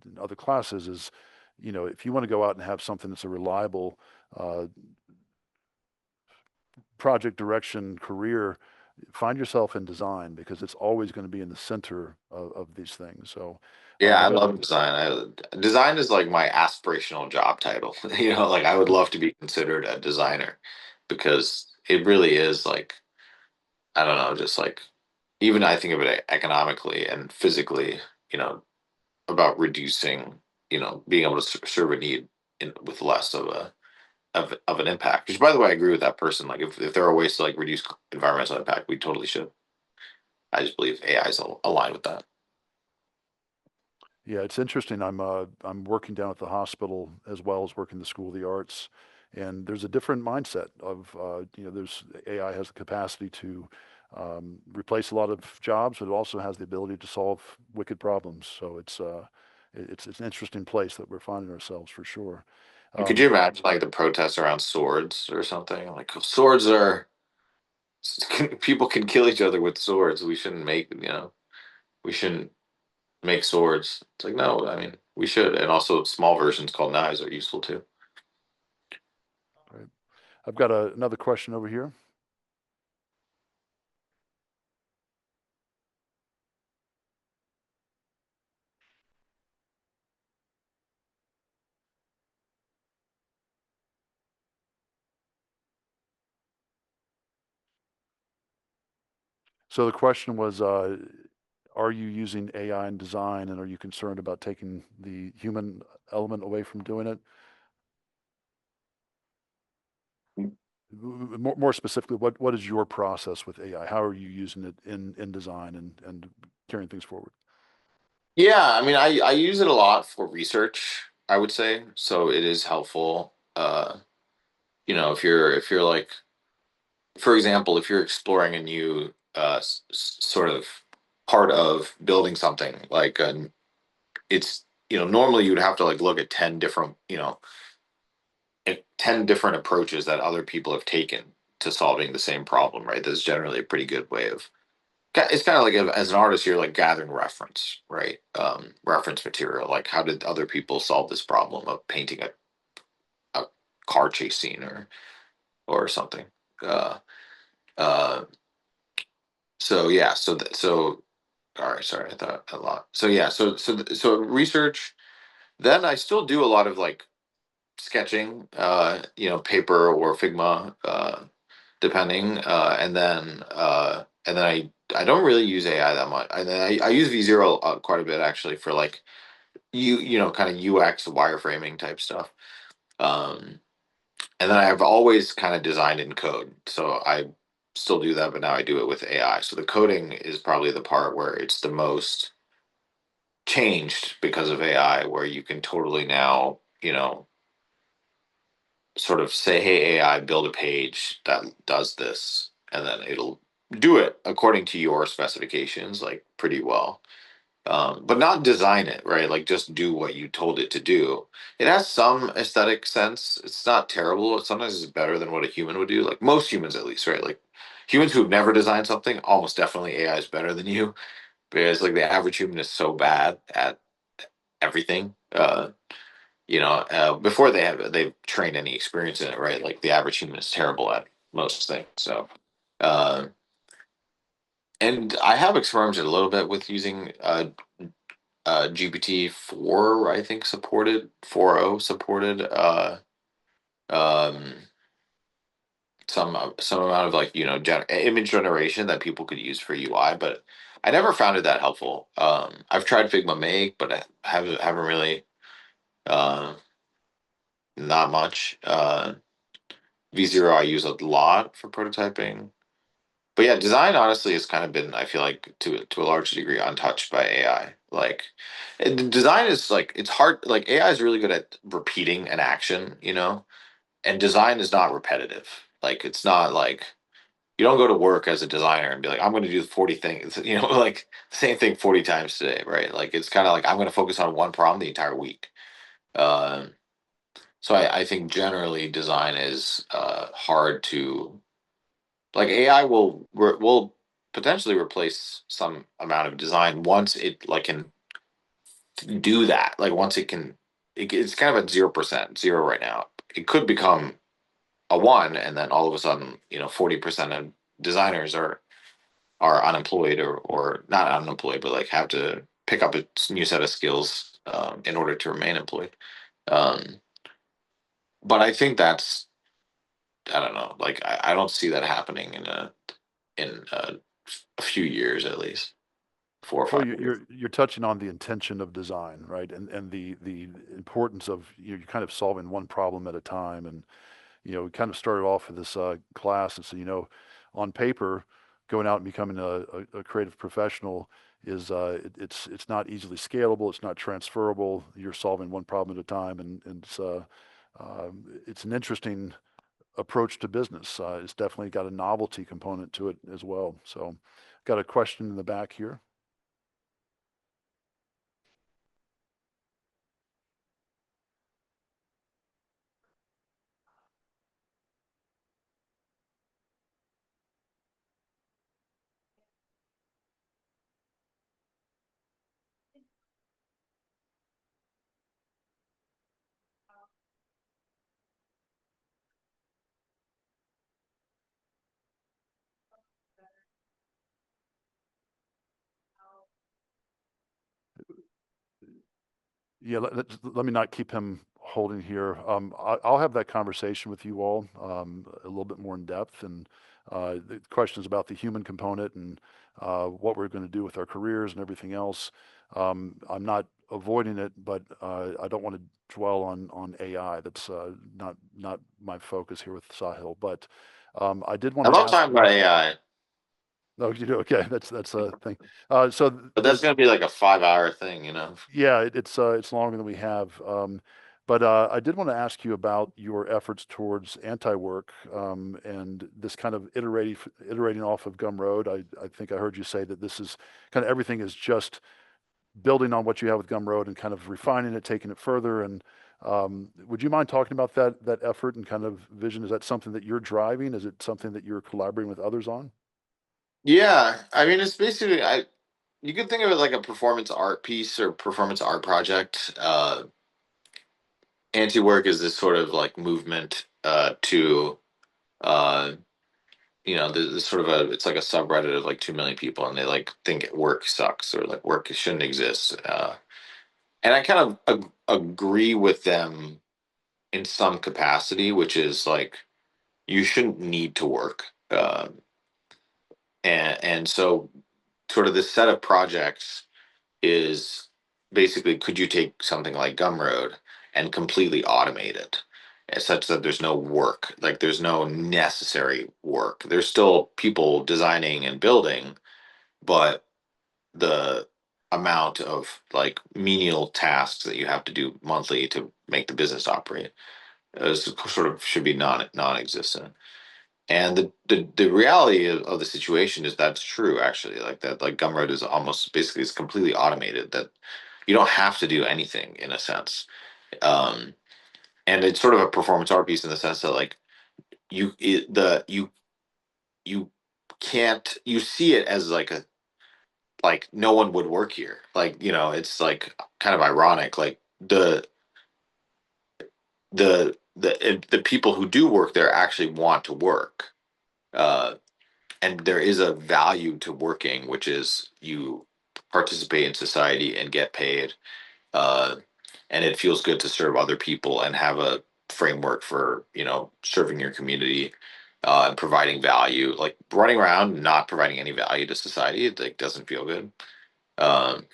in other classes is, if you want to go out and have something that's a reliable uh, project direction career, find yourself in design because it's always going to be in the center of these things. So Yeah, I I know. love design. Design is like my aspirational job title. Like I would love to be considered a designer because it really is like, I don't know, just like even I think of it economically and physically, you know, about reducing, being able to serve a need with less of of an impact. Which, by the way, I agree with that person. Like, if there are ways to like reduce environmental impact, we totally should. I just believe AI is aligned with that. Yeah, it's interesting. I'm working down at the hospital as well as working the School of the Arts, and there's a different mindset of there's AI has the capacity to replace a lot of jobs, but it also has the ability to solve wicked problems. So it's an interesting place that we're finding ourselves for sure. Could Um, you imagine like the protests around swords or something? Like swords are people can kill each other with swords. We shouldn't make we shouldn't make swords. It's like no, I mean we should, and also small versions called knives are useful too. right. I've got another question over here. So the question was, are you using AI in design, and are you concerned about taking the human element away from doing it? More specifically, what is your process with AI? How are you using it in design and carrying things forward? Yeah, I mean, I use it a lot for research, I would say. So it is helpful. If you're like, for example, if you're exploring a new sort of part of building something, like it's normally you would have to like look at 10 different 10 different approaches that other people have taken to solving the same problem, right? That's generally a pretty good way of it's kind of like as an artist, you're like gathering reference, right? Reference material. Like, how did other people solve this problem of painting a car chase scene or something? Uh, uh, so yeah, so all right, sorry, I thought a lot. So yeah, so research. Then I still do a lot of like sketching, paper or Figma, depending, and then I don't really use AI that much. And then I use V0 quite a bit actually for like kind of UX wireframing type stuff. Um, and then I've always kind of designed in code, so I still do that, but now I do it with AI. So the coding is probably the part where it's the most changed because of AI, where you can totally now, sort of say, "Hey AI, build a page that does this," and then it'll do it according to your specifications, like pretty well. But not design it, right? Like just do what you told it to do. It has some aesthetic sense. It's not terrible. Sometimes it's better than what a human would do. Like most humans, at least, right? Like humans who've never designed something, almost definitely AI is better than you because like the average human is so bad at everything. Before they've trained any experience in it, right? Like the average human is terrible at most things. So, uh, and I have experimented a little bit with using GPT 4, I think supported 4.0 supported um, some amount of like image generation that people could use for UI, but I never found it that helpful. I've tried Figma Make, but I haven't really uh, not much. V0 I use a lot for prototyping. But yeah, design honestly has kind of been, I feel like, to a large degree untouched by AI. Like, design is like it's hard. Like AI is really good at repeating an action, and design is not repetitive. Like it's not like you don't go to work as a designer and be like, I'm going to do 40 things, like the same thing 40 times today, right? Like it's kind of like I'm going to focus on one problem the entire week. Um, so I think generally design is hard to like AI will potentially replace some amount of design once it like can do that. Like once it can, it's kind of at 0%, zero right now. It could become a one, and then all of a sudden, 40% of designers are unemployed or not unemployed, but like have to pick up a new set of skills in order to remain employed. Um, but I think that's I don't know. Like I don't see that happening in a few years at least, four or Well, five years. you're touching on the intention of design, right? And the importance of you're kind of solving one problem at a time. And we kind of started off with this class, and so on paper, going out and becoming a creative professional is it's not easily scalable. It's not transferable. You're solving one problem at a time, and it's an interesting approach to business. It's definitely got a novelty component to it as well. So, got a question in the back here. Yeah, let me not keep him holding here. I'll have that conversation with you all a little bit more in depth, and the questions about the human component and what we're going to do with our careers and everything else. I'm not avoiding it, but I don't want to dwell on AI. That's not my focus here with Sahil. But I did want I to love ask talking you. about AI, No, you do okay. That's a thing. So but that's there's going to be like a 5 hour thing. Yeah, it's longer than we have. But I did want to ask you about your efforts towards anti-work and this kind of iterating off of Gumroad. I think I heard you say that this is kind of everything is just building on what you have with Gumroad and kind of refining it, taking it further. And would you mind talking about that effort and kind of vision? Is that something that you're driving? Is it something that you're collaborating with others on? Yeah, I mean, it's basically you can think of it like a performance art piece or performance art project. Anti-work is this sort of like movement to uh, there's sort of it's like a subreddit of like 2 million people, and they like think work sucks or like work shouldn't exist. And I kind of agree with them in some capacity, which is like you shouldn't need to work. And so sort of this set of projects is basically could you take something like Gumroad and completely automate it such that there's no work, like there's no necessary work. There's still people designing and building, but the amount of like menial tasks that you have to do monthly to make the business operate is sort of should be non-existent. And the reality of the situation is that's true actually. Like that, like Gumroad is almost basically it's completely automated. That you don't have to do anything in a sense. Um, and it's sort of a performance art piece in the sense that like you it, the you can't you see it as like a like no one would work here. Like it's like kind of ironic. Like the people who do work there actually want to work. Uh, and there is a value to working, which is you participate in society and get paid, uh, and it feels good to serve other people and have a framework for serving your community and providing value. Like running around not providing any value to society, it like doesn't feel good.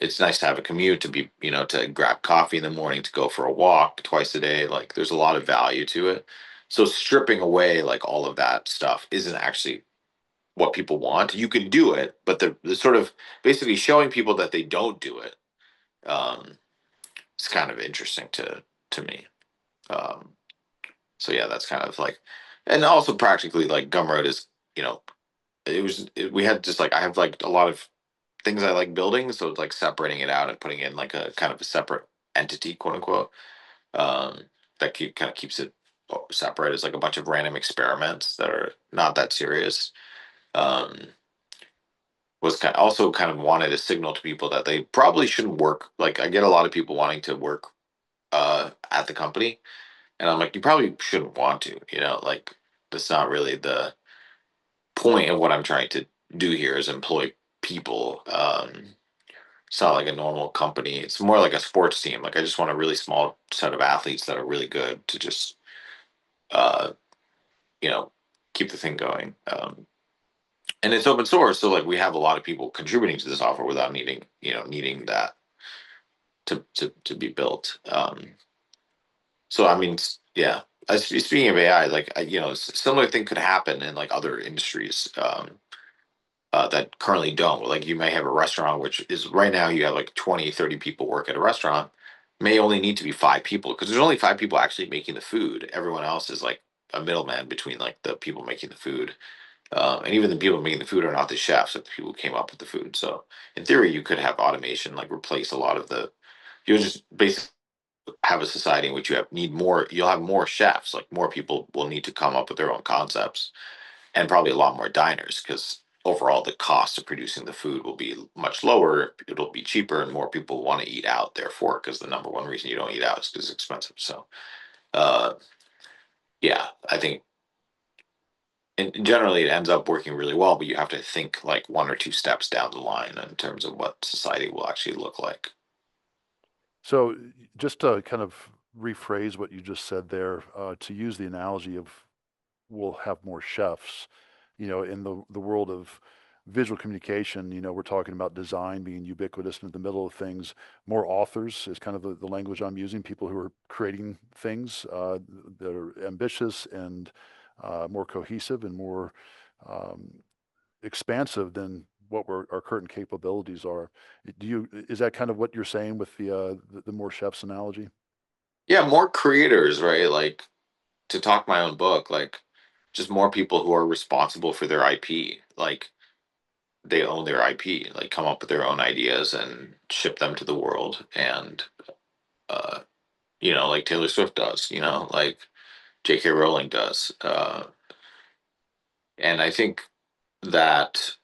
It's nice to have a commute to be to grab coffee in the morning, to go for a walk twice a day. Like there's a lot of value to it. So stripping away like all of that stuff isn't actually what people want. You can do it, but the sort of basically showing people that they don't do it, um, is kind of interesting to me. Um, so yeah, that's kind of like, and also practically like Gumroad is, you know, we had just like I have like a lot of things I like building, so it's like separating it out and putting it in like a kind of a separate entity, quote unquote. Um, that kind of keeps it separate. It's like a bunch of random experiments that are not that serious. Um, was also kind of wanted to signal to people that they probably shouldn't work. Like I get a lot of people wanting to work at the company, and I'm like, you probably shouldn't want to. Like that's not really the point of what I'm trying to do here is employ people. It's not like a normal company. It's more like a sports team. Like I just want a really small set of athletes that are really good to just uh, you know keep the thing going. And it's open source, so like we have a lot of people contributing to the software without needing that to be built. So I mean, yeah. Speaking of AI, like similar thing could happen in like other industries. That currently don't. Like you may have a restaurant, which is right now you have like 20, 30 people work at a restaurant, may only need to be five people because there's only five people actually making the food. Everyone else is like a middleman between like the people making the food. And even the people making the food are not the chefs, but the people who came up with the food. So in theory, you could have automation like replace a lot of you'll just basically have a society in which you'll have more chefs, like more people will need to come up with their own concepts and probably a lot more diners because overall the cost of producing the food will be much lower. It'll be cheaper and more people want to eat out. Therefore, because the number one reason you don't eat out is because it's expensive. So, uh, yeah, I think and generally it ends up working really well, but you have to think like one or two steps down the line in terms of what society will actually look like. So, just to kind of rephrase what you just said there, to use the analogy of we'll have more chefs, in the world of visual communication, we're talking about design being ubiquitous and in the middle of things. More authors is kind of the language I'm using, people who are creating things that are ambitious and more cohesive and more um, expansive than what our current capabilities are. Is that kind of what you're saying with the more chefs analogy? Yeah, more creators, right? Like to talk my own book, like just more people who are responsible for their IP. Like they own their IP, like come up with their own ideas and ship them to the world. And uh, like Taylor Swift does, like J.K. Rowling does. And I think that,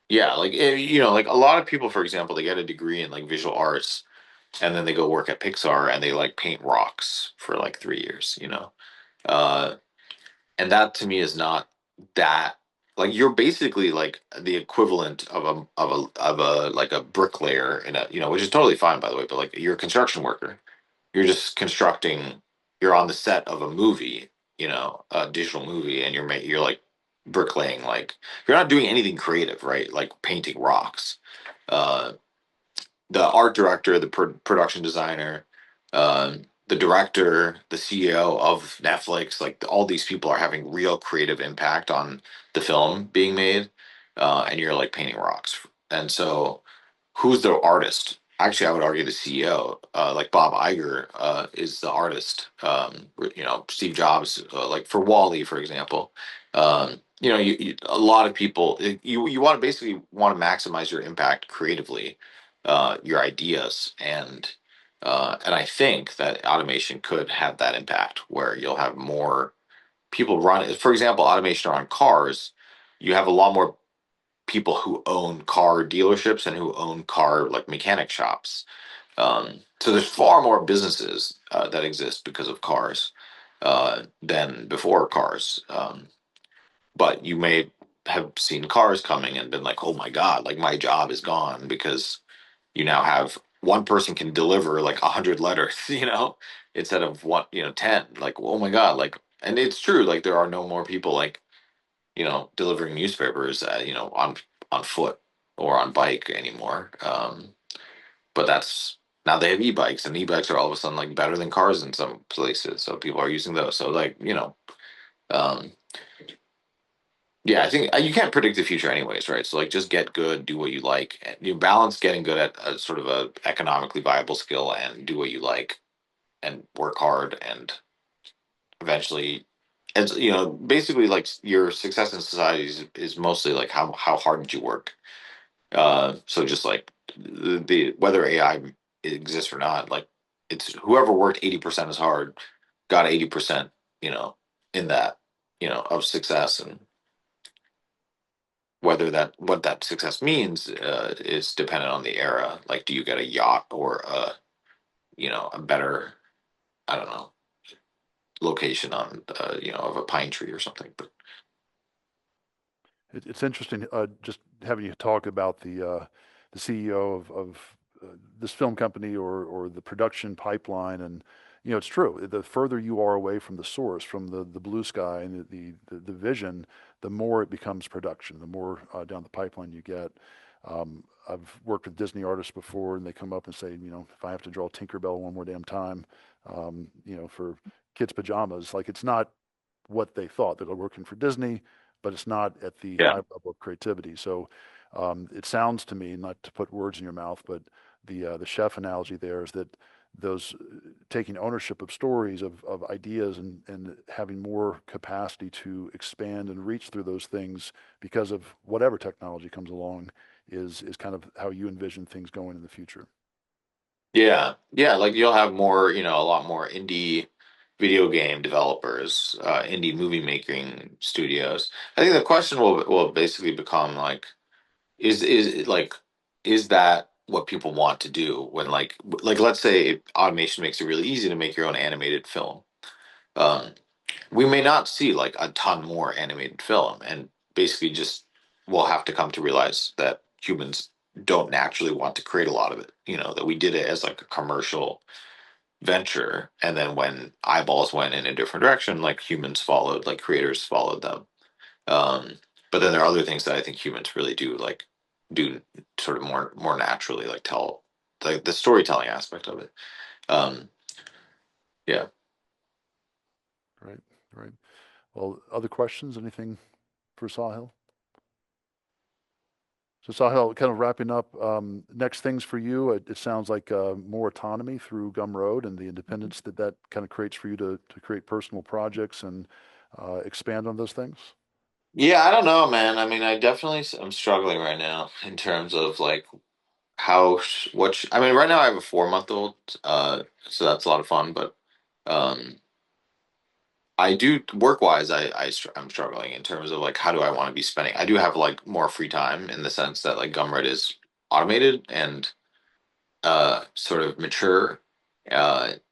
yeah, like, like a lot of people, for example, they get a degree in like visual arts and then they go work at Pixar and they like paint rocks for like 3 years, Uh, and that to me is not that like you're basically like the equivalent of a like a bricklayer in a which is totally fine by the way, but like you're a construction worker. You're just constructing. You're on the set of a movie, a digital movie, and you're like bricklaying. Like you're not doing anything creative, right? Like painting rocks. Uh, the art director, the production designer, the director, the CEO of Netflix, like all these people are having real creative impact on the film being made, and you're like painting rocks. And so, who's the artist? Actually, I would argue the CEO, like Bob Iger, is the artist. Steve Jobs, like for Wally, for example. A lot of people, you want to basically want to maximize your impact creatively, your ideas, and I think that automation could have that impact where you'll have more people run. For example, automation around cars, you have a lot more people who own car dealerships and who own car like mechanic shops. So there's far more businesses that exist because of cars than before cars. But you may have seen cars coming and been like, "Oh my God, like my job is gone," because you now have one person can deliver like 100 letters, instead of 10. Like, oh my God, like, and it's true. Like, there are no more people like delivering newspapers, on foot or on bike anymore. But that's now they have e-bikes, and e-bikes are all of a sudden like better than cars in some places. So people are using those. So like um, Yeah, I think you can't predict the future anyways, right? So like just get good, do what you like, and you balance getting good at a sort of a economically viable skill and do what you like and work hard and eventually and basically like your success in society is mostly like how hard did you work. So just like the whether AI exists or not, like it's whoever worked 80% as hard got 80%, you know, in that, of success. And whether that what that success means is dependent on the era. Like, do you get a yacht or a better, I don't know, location on of a pine tree or something. But It's interesting just having you talk about the CEO of this film company or the production pipeline, and it's true. The further you are away from the source, from the blue sky and the vision, the more it becomes production. The more down the pipeline you get. I've worked with Disney artists before, and they come up and say, if I have to draw Tinkerbell one more damn time, for kids' pajamas, like it's not what they thought. They're working for Disney, but it's not at the yeah, high level of creativity. So it sounds to me, not to put words in your mouth, but the chef analogy there is that those taking ownership of stories, of ideas, and having more capacity to expand and reach through those things because of whatever technology comes along is kind of how you envision things going in the future. yeah, like you'll have more, a lot more indie video game developers, indie movie making studios. I think the question will basically become like, is like, is that what people want to do when like let's say automation makes it really easy to make your own animated film. um we may not see like a ton more animated film, and basically just we'll have to come to realize that humans don't naturally want to create a lot of it, that we did it as like a commercial venture, and then when eyeballs went in a different direction, like humans followed, like creators followed them. um, but then there are other things that I think humans really do sort of more naturally, like tell like the storytelling aspect of it. Um, yeah. Right, right. Well, other questions? Anything for Sahil? So Sahil, kind of wrapping up, next things for you, it sounds like more autonomy through Gumroad and the independence that kind of creates for you to create personal projects and expand on those things. Yeah, I don't know, man. I mean, I'm struggling right now in terms of like I mean, right now I have a 4 month old, so that's a lot of fun. But um, I do work wise, I'm struggling in terms of like how do I want to be spending. I do have like more free time in the sense that like Gumroad is automated and sort of mature,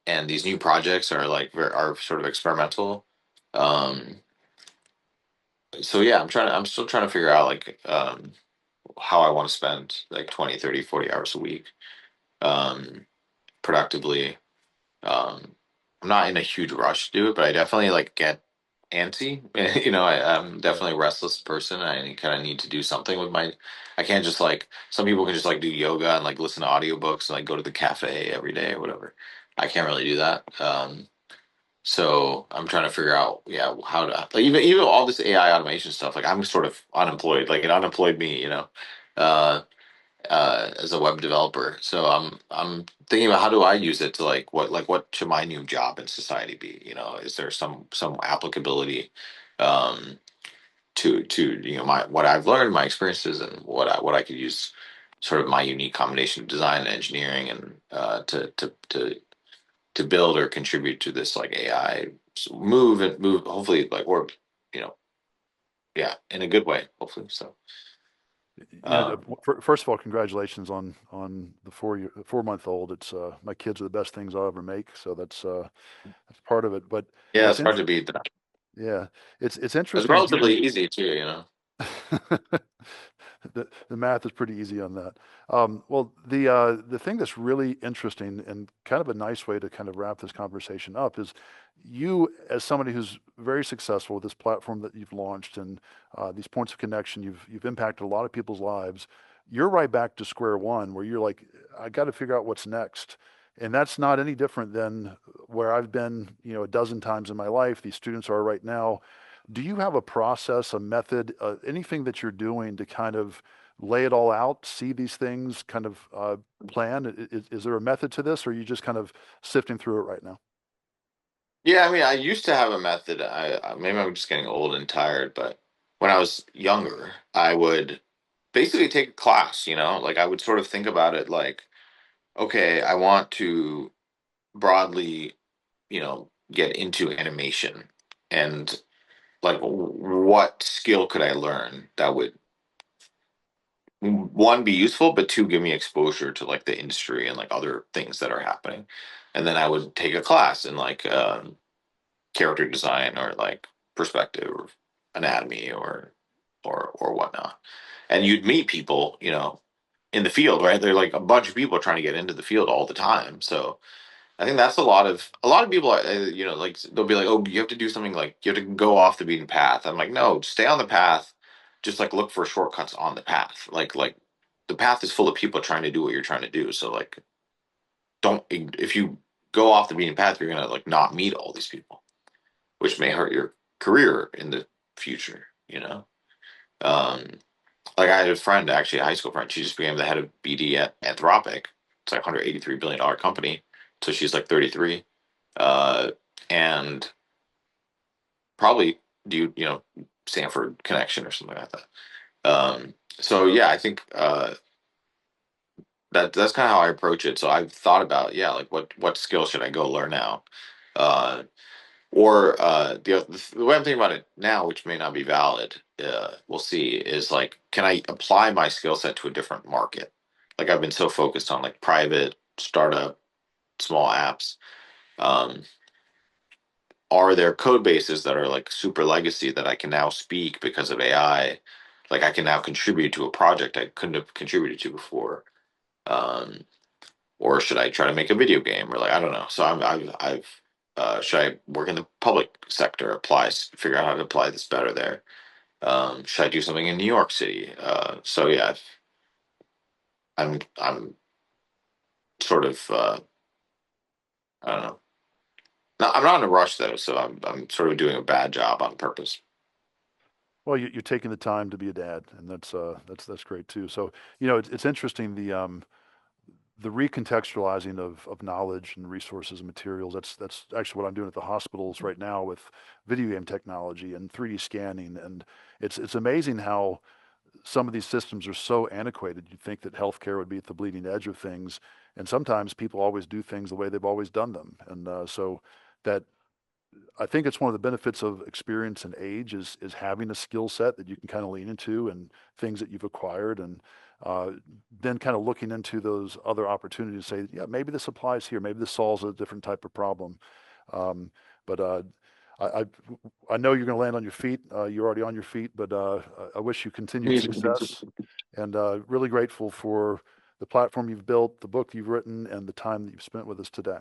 and these new projects are are sort of experimental. Um, so yeah, I'm still trying to figure out like how I want to spend like 20, 30, 40 hours a week um, productively. Um, I'm not in a huge rush to do it, but I definitely like get antsy. I'm Right. definitely a restless person. I kind of need to do something with my. I can't just like some people can just like do yoga and like listen to audiobooks and like go to the cafe every day or whatever. I can't really do that. So I'm trying to figure out, yeah, how to like even all this AI automation stuff. Like I'm sort of unemployed, like an unemployed me, uh, as a web developer. So I'm thinking about how do I use it to what should my new job in society be? Is there some applicability um, to my what I've learned, my experiences, and what I could use sort of my unique combination of design and engineering and to build or contribute to this like AI move hopefully like or you know yeah, in a good way hopefully. So um, First of all, congratulations on the 4-month old. It's my kids are the best things I'll ever make, so that's part of it. But yeah, what's it's hard interesting, to beat that. yeah, it's It's interesting relatively hearing. easy too. The math is pretty easy on that. Well, the thing that's really interesting and kind of a nice way to kind of wrap this conversation up is you, as somebody who's very successful with this platform that you've launched and these points of connection, you've impacted a lot of people's lives. You're right back to square one, where you're like, I got to figure out what's next. And that's not any different than where I've been, a dozen times in my life. These students are right now. Do you have a process, a method, anything that you're doing to kind of lay it all out, see these things, kind of plan? Is there a method to this, or are you just kind of sifting through it right now? Yeah, I mean, I used to have a method. Maybe I'm just getting old and tired, but when I was younger, I would basically take a class. Like I would sort of think about it like, okay, I want to broadly, get into animation, and like, what skill could I learn that would, one, be useful, but two, give me exposure to like the industry and like other things that are happening. And then I would take a class in like character design or like perspective or anatomy or whatnot. And you'd meet people, in the field, right? They're like a bunch of people trying to get into the field all the time. So I think that's a lot of people are, like they'll be like, oh, you have to do something, like you have to go off the beaten path. I'm like, no, stay on the path. Just like look for shortcuts on the path. Like the path is full of people trying to do what you're trying to do. So like, don't, if you go off the beaten path, you're gonna like not meet all these people, which may hurt your career in the future. Um, like I had a friend, actually a high school friend. She just became the head of BD at Anthropic. It's like $183 billion company. So she's like 33, uh, and probably do Stanford connection or something like that. So yeah, I think that's kind of how I approach it. So I've thought about, yeah, like what skill should I go learn now, uh, or the way I'm thinking about it now, which may not be valid, we'll see, is like, can I apply my skill set to a different market? Like I've been so focused on like private startup small apps. Um, are there code bases that are like super legacy that I can now speak because of AI? Like I can now contribute to a project I couldn't have contributed to before. Um, or should I try to make a video game, or like I don't know. So I've should I work in the public sector? Figure out how to apply this better there. Should I do something in New York City? So yeah, I'm sort of I don't know. No, I'm not in a rush though, so I'm sort of doing a bad job on purpose. Well, you're taking the time to be a dad, and that's great too. So, it's interesting the recontextualizing of knowledge and resources and materials. That's actually what I'm doing at the hospitals right now with video game technology and 3D scanning, and it's amazing how some of these systems are so antiquated. You'd think that healthcare would be at the bleeding edge of things, and sometimes people always do things the way they've always done them, and so that I think it's one of the benefits of experience and age is having a skill set that you can kind of lean into and things that you've acquired, and uh, then kind of looking into those other opportunities. Say, yeah, maybe this applies here. Maybe this solves a different type of problem. Um, but I, I I know you're going to land on your feet. You're already on your feet, but I wish you continued success, and really grateful for the platform you've built, the book you've written, and the time that you've spent with us today.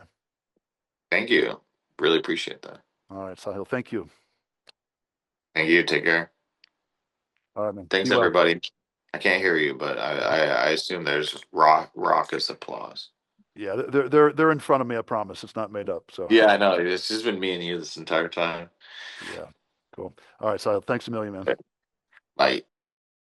Thank you. Really appreciate that. All right, Sahil, thank you. Thank you. Take care. All right, man. Be Thanks, well. everybody. I can't hear you, but I assume there's raucous applause. Yeah, they're in front of me. I promise. It's not made up. So, Yeah, I know. It's just been me and you this entire time. yeah, cool. All right, Sahil, thanks a million, man. Bye.